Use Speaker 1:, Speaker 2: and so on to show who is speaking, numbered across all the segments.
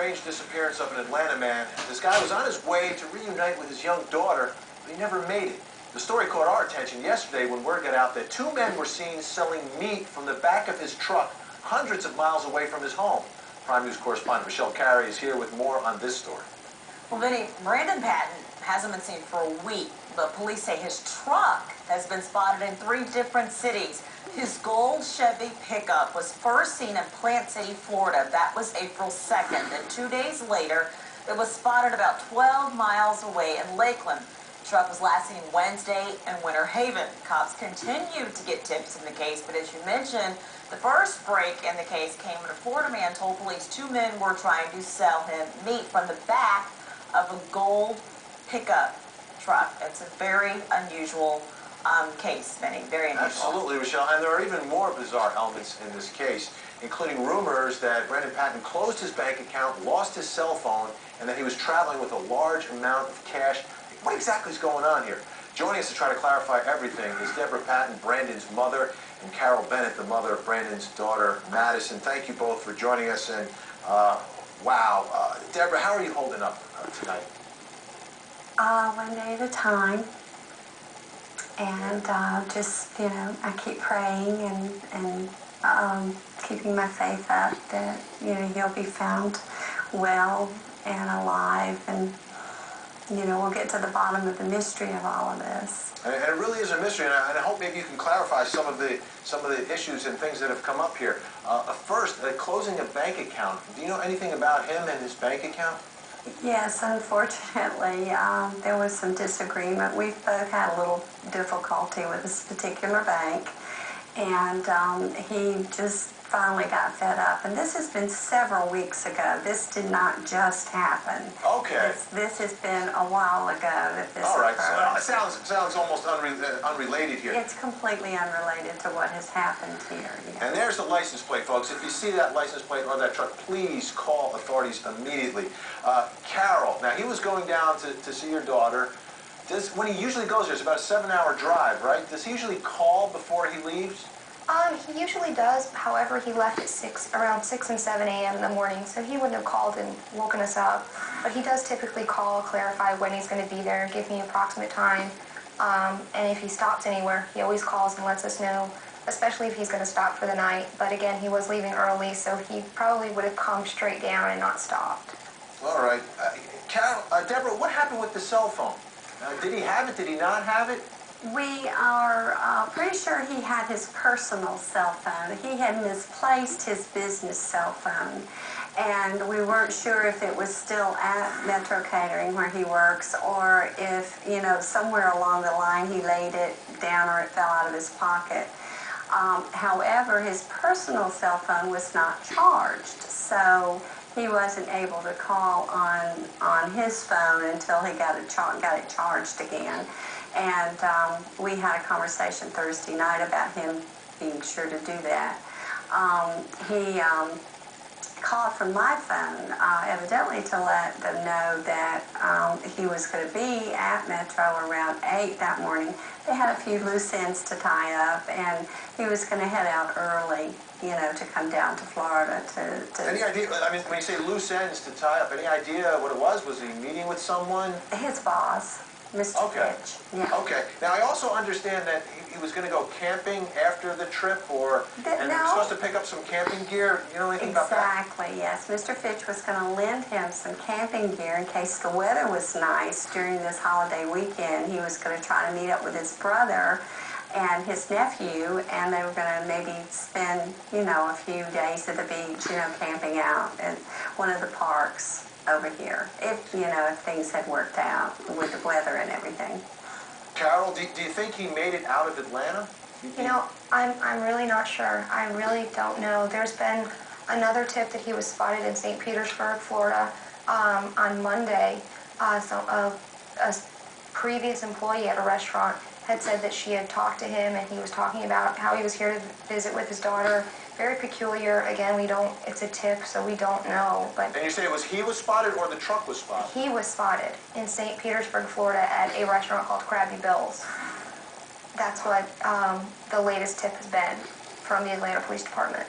Speaker 1: strange disappearance of an Atlanta man. This guy was on his way to reunite with his young daughter, but he never made it. The story caught our attention yesterday when word got out that two men were seen selling meat from the back of his truck hundreds of miles away from his home. Prime News correspondent Michelle Carey is here with more on this story.
Speaker 2: Well, Vinny, Brandon Patton hasn't been seen for a week, but police say his truck has been spotted in 3 different cities. His gold Chevy pickup was first seen in Plant City, Florida. That was April 2nd. Then 2 days later, it was spotted about 12 miles away in Lakeland. The truck was last seen Wednesday in Winter Haven. Cops continued to get tips in the case, but as you mentioned, the first break in the case came when a Florida man told police 2 men were trying to sell him meat from the back of a gold pickup truck. It's a very unusual case, Benny. Very unusual.
Speaker 1: Absolutely, Michelle. And there are even more bizarre elements in this case, including rumors that Brandon Patton closed his bank account, lost his cell phone, and that he was traveling with a large amount of cash. What exactly is going on here? Joining us to try to clarify everything is Deborah Patton, Brandon's mother, and Carol Bennett, the mother of Brandon's daughter, Madison. Thank you both for joining us. And wow, Deborah, how are you holding up tonight?
Speaker 3: One day at a time, and just, you know, I keep praying and keeping my faith up that, you know, he'll be found well and alive, and, you know, we'll get to the bottom of the mystery of all of this.
Speaker 1: And it really is a mystery, and I hope maybe you can clarify some of the issues and things that have come up here. First, closing a bank account. Do you know anything about him and his bank account?
Speaker 3: Yes, unfortunately, there was some disagreement. We've both had a little difficulty with this particular bank, and he just finally got fed up. And this has been several weeks ago. This did not just happen.
Speaker 1: Okay.
Speaker 3: This has been a while ago that this
Speaker 1: All right.
Speaker 3: occurred.
Speaker 1: So, it sounds almost unrelated here.
Speaker 3: It's completely unrelated to what has happened here. Yeah.
Speaker 1: And there's the license plate, folks. If you see that license plate on that truck, please call authorities immediately. Carol, now he was going down to see your daughter. When he usually goes there, it's about a 7-hour drive, right? Does he usually call before he leaves?
Speaker 4: He usually does. However, he left at around 6 and 7 a.m. in the morning, so he wouldn't have called and woken us up. But he does typically call, clarify when he's going to be there, give me approximate time. And if he stops anywhere, he always calls and lets us know, especially if he's going to stop for the night. But again, he was leaving early, so he probably would have come straight down and not stopped.
Speaker 1: All right. Carol, Deborah, what happened with the cell phone? Did he have it? Did he not have it?
Speaker 3: We are pretty sure he had his personal cell phone. He had misplaced his business cell phone, and we weren't sure if it was still at Metro Catering where he works, or if, you know, somewhere along the line he laid it down or it fell out of his pocket. However, his personal cell phone was not charged, so he wasn't able to call on his phone until he got it charged again. And we had a conversation Thursday night about him being sure to do that. He called from my phone, evidently to let them know that he was going to be at Metro around 8 that morning. They had a few loose ends to tie up, and he was going to head out early, you know, to come down to Florida to...
Speaker 1: Any idea, I mean, when you say loose ends to tie up, any idea what it was? Was he meeting with someone?
Speaker 3: His boss. Mr. Fitch. Yeah.
Speaker 1: Okay. Now, I also understand that he was going to go camping after the trip, and he was supposed to pick up some camping gear. You know anything about that?
Speaker 3: Exactly, yes. Mr. Fitch was going to lend him some camping gear in case the weather was nice during this holiday weekend. He was going to try to meet up with his brother and his nephew, and they were going to maybe spend, you know, a few days at the beach, you know, camping out at one of the parks over here, if, you know, if things had worked out with the weather and everything.
Speaker 1: Carol, do you think he made it out of Atlanta?
Speaker 4: You know, I'm really not sure. I really don't know. There's been another tip that he was spotted in St. Petersburg, Florida, on Monday. A previous employee at a restaurant had said that she had talked to him, and he was talking about how he was here to visit with his daughter. Very peculiar. Again, it's a tip, so we don't know. But
Speaker 1: and you say he was spotted or the truck was spotted?
Speaker 4: He was spotted in St. Petersburg, Florida at a restaurant called Krabby Bill's. That's what the latest tip has been from the Atlanta Police Department.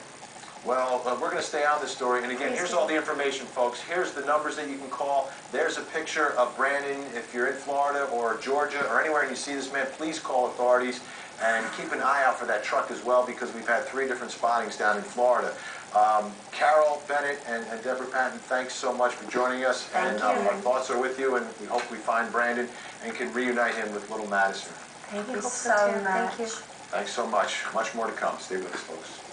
Speaker 1: Well, we're going to stay on this story. And again, here's all the information, folks. Here's the numbers that you can call. There's a picture of Brandon. If you're in Florida or Georgia or anywhere and you see this man, please call authorities. And keep an eye out for that truck as well, because we've had 3 different spottings down in Florida. Carol Bennett and Deborah Patton, thanks so much for joining us.
Speaker 3: Thank you.
Speaker 1: Our thoughts are with you, and we hope we find Brandon and can reunite him with little Madison.
Speaker 3: Thank you
Speaker 4: hope
Speaker 3: so
Speaker 4: so, too.
Speaker 3: much.
Speaker 4: Thank you.
Speaker 1: Thanks so much. Much more to come. Stay with us, folks.